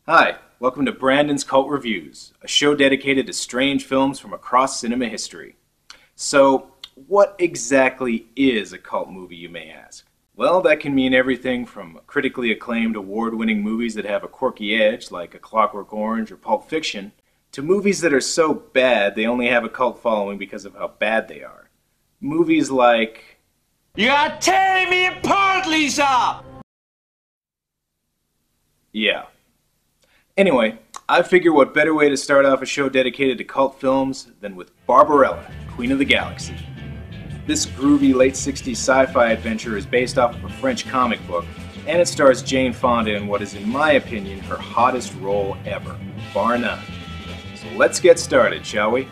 Hi, welcome to Brandon's Cult Reviews, a show dedicated to strange films from across cinema history. So, what exactly is a cult movie, you may ask? Well, that can mean everything from critically acclaimed award-winning movies that have a quirky edge, like A Clockwork Orange or Pulp Fiction, to movies that are so bad they only have a cult following because of how bad they are. Movies like... You are tearing me apart, Lisa! Yeah. Anyway, I figure what better way to start off a show dedicated to cult films than with Barbarella, Queen of the Galaxy. This groovy late 60s sci-fi adventure is based off of a French comic book, and it stars Jane Fonda in what is, in my opinion, her hottest role ever, bar none. So let's get started, shall we?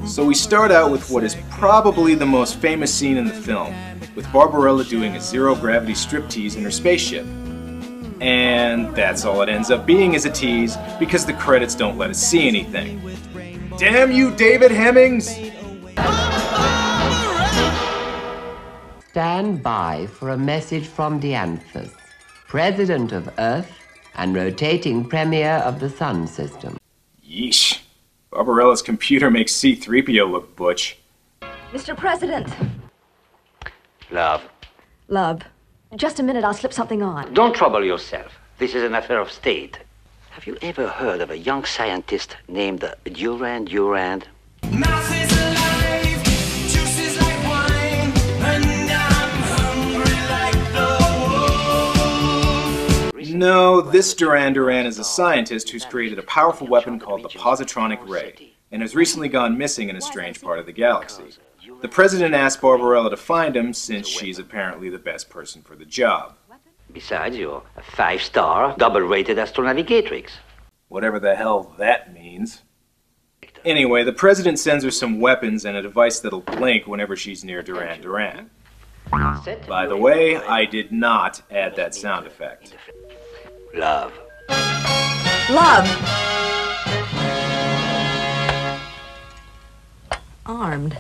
So we start out with what is probably the most famous scene in the film, with Barbarella doing a zero-gravity striptease in her spaceship. And that's all it ends up being, is a tease, because the credits don't let us see anything. Damn you, David Hemmings! Stand by for a message from Dianthus, President of Earth and rotating Premier of the Sun System. Yeesh. Barbarella's computer makes C-3PO look butch. Mr. President. Love. Love. Just a minute, I'll slip something on. Don't trouble yourself. This is an affair of state. Have you ever heard of a young scientist named Durand Durand? Mouth is alive, juice is like wine, and I'm hungry like the wolf. No, this Duran Duran is a scientist who's created a powerful weapon called the positronic ray, and has recently gone missing in a strange part of the galaxy. The President asked Barbarella to find him, since she's apparently the best person for the job. Besides, you're a 5-star, double-rated astronavigatrix. Whatever the hell that means. Anyway, the President sends her some weapons and a device that'll blink whenever she's near Duran Duran. By the way, I did not add that sound effect. Love. Love! Armed.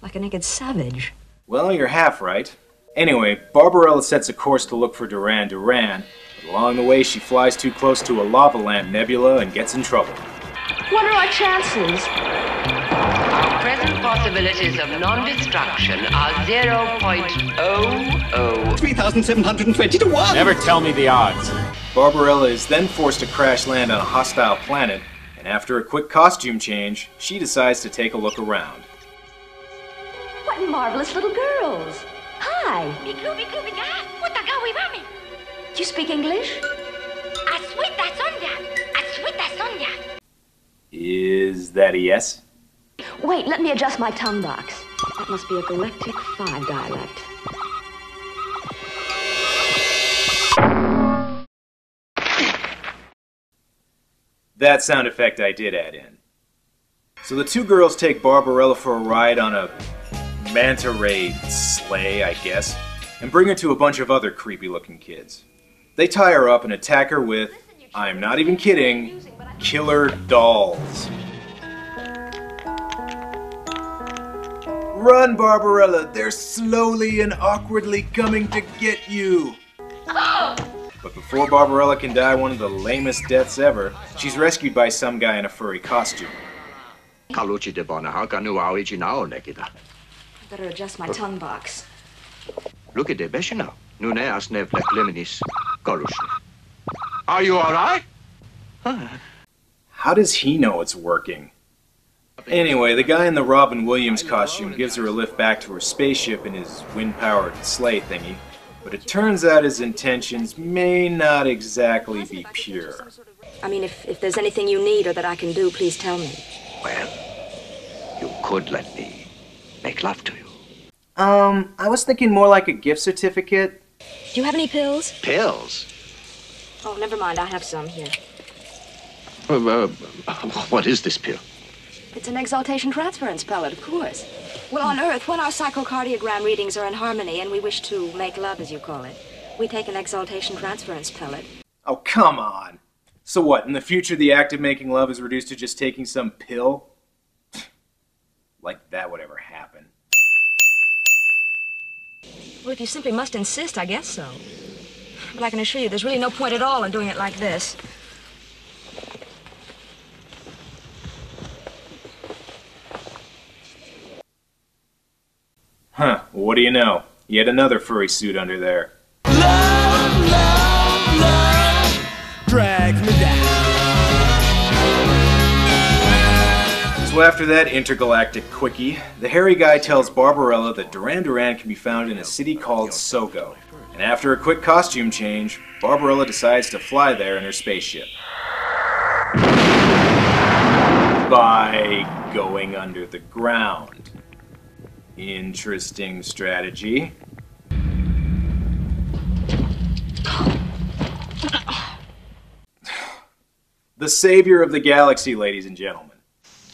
Like a naked savage. Well, you're half right. Anyway, Barbarella sets a course to look for Duran Duran, but along the way she flies too close to a lava lamp nebula and gets in trouble. What are our chances? Our present possibilities of non-destruction are 0.00. 3,720 to 1! Never tell me the odds. Barbarella is then forced to crash land on a hostile planet, and after a quick costume change, she decides to take a look around. What marvelous little girls! Hi! Do you speak English? Is that a yes? Wait, let me adjust my tongue box. That must be a Galactic 5 dialect. That sound effect I did add in. So the two girls take Barbarella for a ride on a manta ray sleigh, I guess, and bring her to a bunch of other creepy-looking kids. They tie her up and attack her with, I'm not even kidding, killer dolls. Run, Barbarella! They're slowly and awkwardly coming to get you! But before Barbarella can die one of the lamest deaths ever, she's rescued by some guy in a furry costume. Better adjust my tongue box. Look at the Beshina. Are you alright? How does he know it's working? Anyway, the guy in the Robin Williams costume gives her a lift back to her spaceship in his wind-powered sleigh thingy, but it turns out his intentions may not exactly be pure. I mean, if there's anything you need or that I can do, please tell me. Well, you could let me make love to you. I was thinking more like a gift certificate. Do you have any pills? Pills? Oh, never mind. I have some here. What is this pill? It's an exaltation transference pellet, of course. Well, on Earth, when our psychocardiogram readings are in harmony and we wish to make love, as you call it, we take an exaltation transference pellet. Oh, come on. So what, in the future the act of making love is reduced to just taking some pill? Like that would ever happen. Well, if you simply must insist, I guess so. But I can assure you there's really no point at all in doing it like this. Huh, what do you know? Yet another furry suit under there. Love, love, love drags me down. So after that intergalactic quickie, the hairy guy tells Barbarella that Duran Duran can be found in a city called Sogo. And after a quick costume change, Barbarella decides to fly there in her spaceship. By going under the ground. Interesting strategy. The savior of the galaxy, ladies and gentlemen.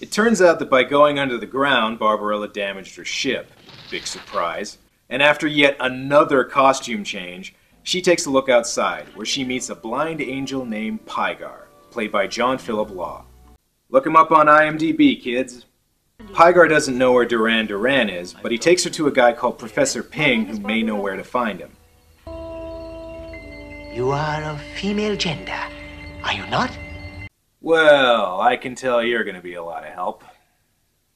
It turns out that by going under the ground, Barbarella damaged her ship. Big surprise. And after yet another costume change, she takes a look outside, where she meets a blind angel named Pygar, played by John Philip Law. Look him up on IMDb, kids. Pygar doesn't know where Duran Duran is, but he takes her to a guy called Professor Ping who may know where to find him. You are of female gender, are you not? Well, I can tell you're gonna be a lot of help.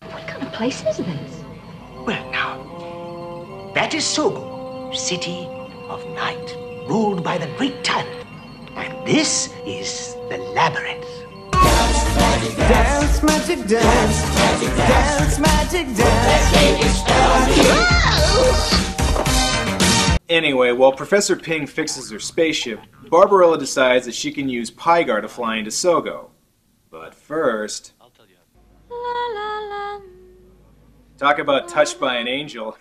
What kind of place is this? Well, now, that is Sogo, city of night, ruled by the great tyrant. And this is the labyrinth. Dance, magic dance. Dance, magic dance. Anyway, while Professor Ping fixes her spaceship, Barbarella decides that she can use Pygar to fly into Sogo. But first... La la la. Talk about touched by an angel.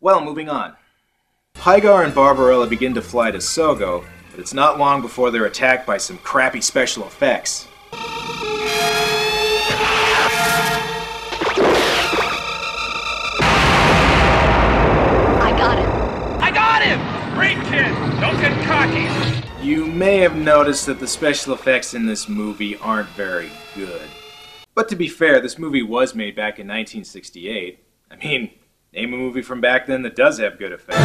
Well, moving on. Pygar and Barbarella begin to fly to Sogo, but it's not long before they're attacked by some crappy special effects. I got it. I got him! Great kid! Don't get cocky! You may have noticed that the special effects in this movie aren't very good. But to be fair, this movie was made back in 1968. I mean, name a movie from back then that does have good effects.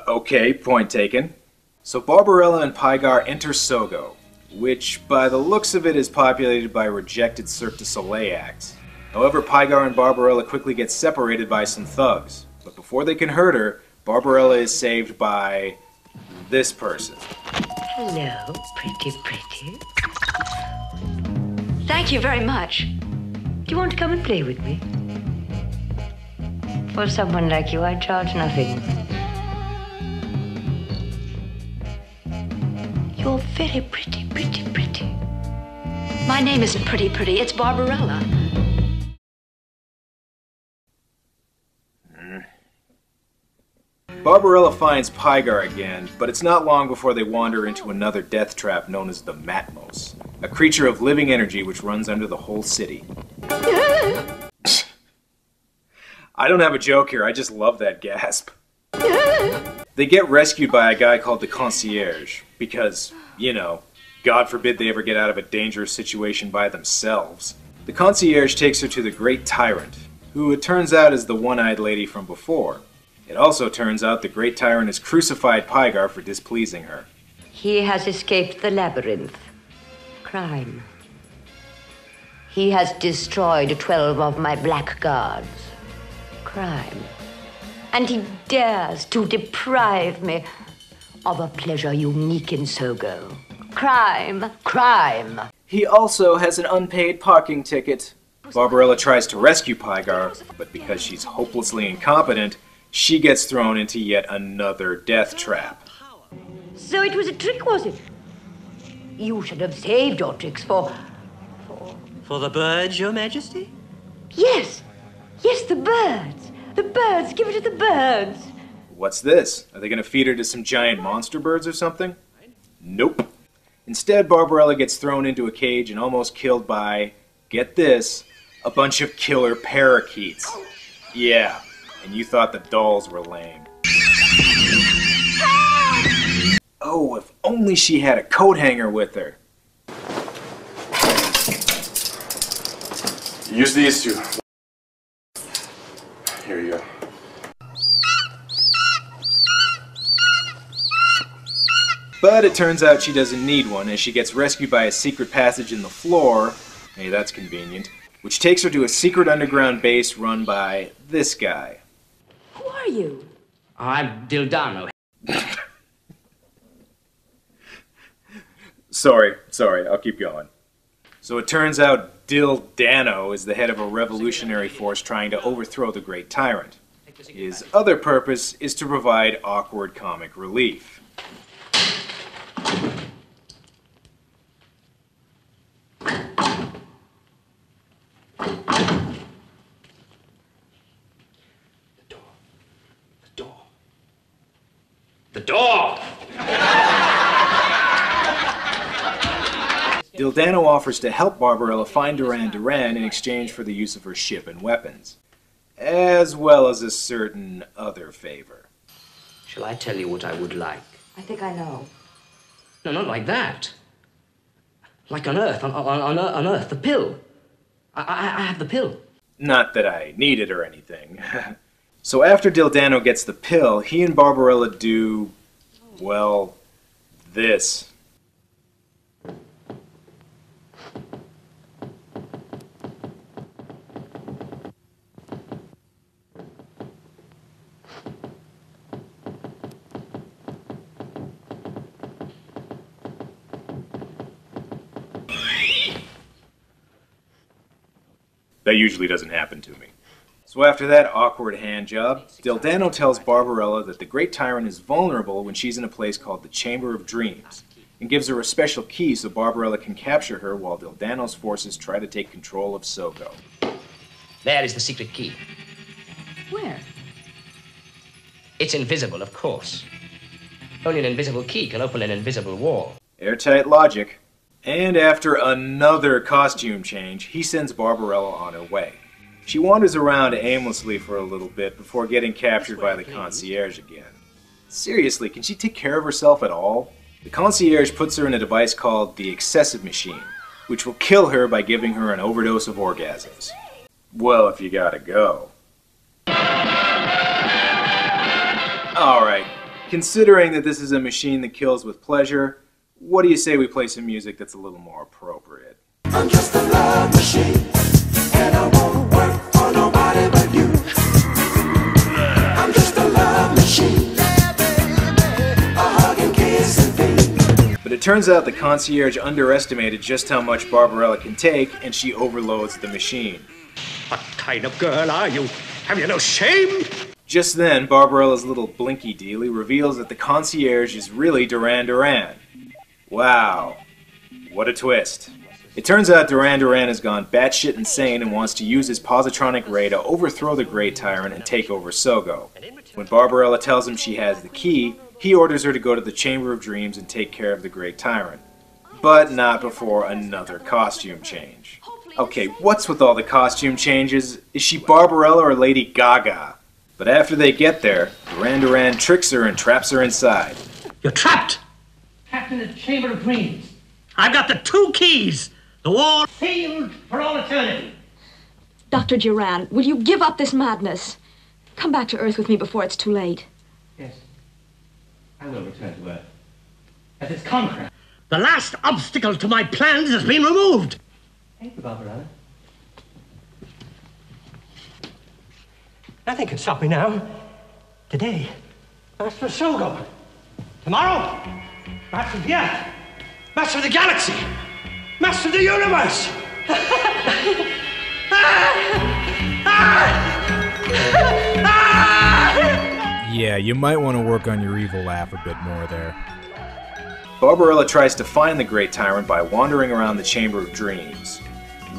Okay, point taken. So Barbarella and Pygar enter Sogo, which by the looks of it is populated by rejected Cirque du Soleil acts. However, Pygar and Barbarella quickly get separated by some thugs. But before they can hurt her, Barbarella is saved by this person. Hello, pretty. Thank you very much. Do you want to come and play with me? For someone like you, I charge nothing. You're very pretty. My name isn't pretty, it's Barbarella. Barbarella finds Pygar again, but it's not long before they wander into another death trap known as the Matmos, a creature of living energy which runs under the whole city. I don't have a joke here, I just love that gasp. They get rescued by a guy called the Concierge, because, you know, God forbid they ever get out of a dangerous situation by themselves. The Concierge takes her to the Great Tyrant, who it turns out is the one-eyed lady from before. It also turns out the Great Tyrant has crucified Pygar for displeasing her. He has escaped the labyrinth. Crime. He has destroyed 12 of my black guards. Crime. And he dares to deprive me of a pleasure unique in Sogo. Crime. He also has an unpaid parking ticket. Barbarella tries to rescue Pygar, but because she's hopelessly incompetent, she gets thrown into yet another death trap. So it was a trick, was it? You should have saved your tricks for the birds, Your Majesty? Yes, the birds. The birds, give it to the birds. What's this? Are they gonna feed her to some giant monster birds or something? Nope. Instead, Barbarella gets thrown into a cage and almost killed by, get this, a bunch of killer parakeets. Yeah, and you thought the dolls were lame. Oh, if only she had a coat hanger with her. Use these two. Here you go. But it turns out she doesn't need one, as she gets rescued by a secret passage in the floor, hey, that's convenient, which takes her to a secret underground base run by this guy. Who are you? I'm Dildano. Sorry, I'll keep going. So it turns out Dildano is the head of a revolutionary force trying to overthrow the Great Tyrant. His other purpose is to provide awkward comic relief. The door! Dildano offers to help Barbarella find Duran Duran in exchange for the use of her ship and weapons, as well as a certain other favor. Shall I tell you what I would like? I think I know. No, not like that. Like on Earth, on Earth, the pill. I have the pill. Not that I need it or anything. So after Dildano gets the pill, he and Barbarella do, well, this. That usually doesn't happen to me. So after that awkward hand job, Dildano tells Barbarella that the Great Tyrant is vulnerable when she's in a place called the Chamber of Dreams, and gives her a special key so Barbarella can capture her while Dildano's forces try to take control of Soko. There is the secret key. Where? It's invisible, of course. Only an invisible key can open an invisible wall. Airtight logic. And after another costume change, he sends Barbarella on her way. She wanders around aimlessly for a little bit before getting captured by the concierge again. Seriously, can she take care of herself at all? The concierge puts her in a device called the Excessive Machine, which will kill her by giving her an overdose of orgasms. Well, if you gotta go. Alright, considering that this is a machine that kills with pleasure, what do you say we play some music that's a little more appropriate? I'm just a love machine, and I won't work for nobody but you. I'm just a love machine, a hug and kiss and feed. But it turns out the concierge underestimated just how much Barbarella can take, and she overloads the machine. What kind of girl are you? Have you no shame? Just then, Barbarella's little blinky dealy reveals that the concierge is really Duran Duran. Wow, what a twist. It turns out Duran Duran has gone batshit insane and wants to use his positronic ray to overthrow the Great Tyrant and take over Sogo. When Barbarella tells him she has the key, he orders her to go to the Chamber of Dreams and take care of the Great Tyrant. But not before another costume change. Okay, what's with all the costume changes? Is she Barbarella or Lady Gaga? But after they get there, Duran Duran tricks her and traps her inside. You're trapped! Trapped in the Chamber of Dreams. I've got the two keys. The wall sealed for all eternity. Dr. Duran, will you give up this madness? Come back to Earth with me before it's too late. Yes. I will return to Earth. As its conqueror. The last obstacle to my plans has been removed. Thank you, Barbarella. Nothing can stop me now. Today, Master of Sogo. Tomorrow, Master of the Earth. Master of the Galaxy. Master of the Universe. Yeah, you might want to work on your evil laugh a bit more there. Barbarella tries to find the Great Tyrant by wandering around the Chamber of Dreams,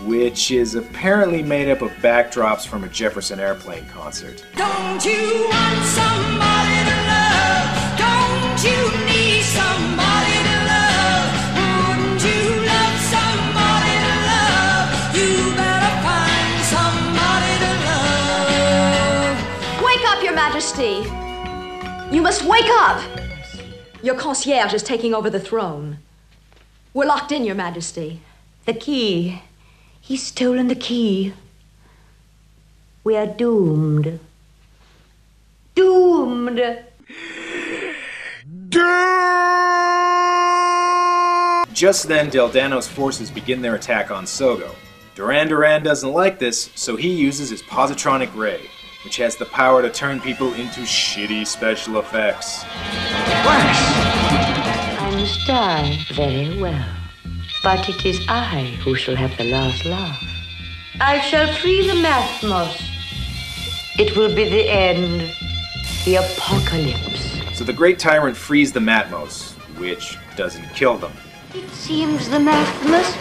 which is apparently made up of backdrops from a Jefferson Airplane concert. Don't you want somebody to love? Don't you need somebody to love? Wouldn't you love somebody to love? You better find somebody to love. Wake Majesty! You must wake up! Your concierge is taking over the throne. We're locked in, Your Majesty. The key. He's stolen the key. We are doomed. Doomed! Just then, Deldano's forces begin their attack on Sogo. Duran Duran doesn't like this, so he uses his positronic ray, which has the power to turn people into shitty special effects. I must die very well. But it is I who shall have the last laugh. I shall free the Mathmos. It will be the end. The apocalypse. So the Great Tyrant frees the Matmos, which doesn't kill them. It seems the Mathmos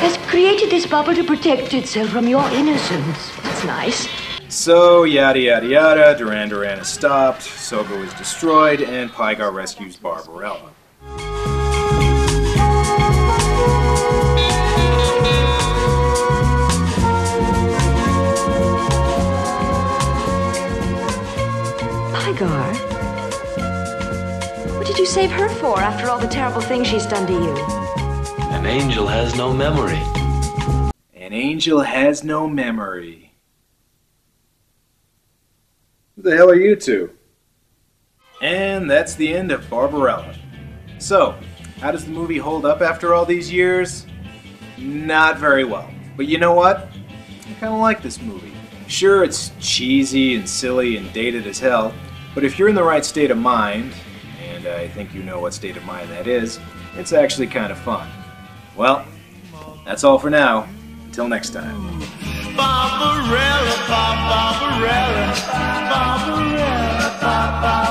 has created this bubble to protect itself from your innocence. That's nice. So, yada yada yada, Duran Duran is stopped, Sogo is destroyed, and Pygar rescues Barbarella. Pygar? What did you save her for after all the terrible things she's done to you? An angel has no memory. An angel has no memory. Who the hell are you two? And that's the end of Barbarella. So, how does the movie hold up after all these years? Not very well. But you know what? I kind of like this movie. Sure, it's cheesy and silly and dated as hell, but if you're in the right state of mind, and I think you know what state of mind that is, it's actually kind of fun. Well, that's all for now. Until next time. Barbarella, Barbarella, Barbarella, Barbarella.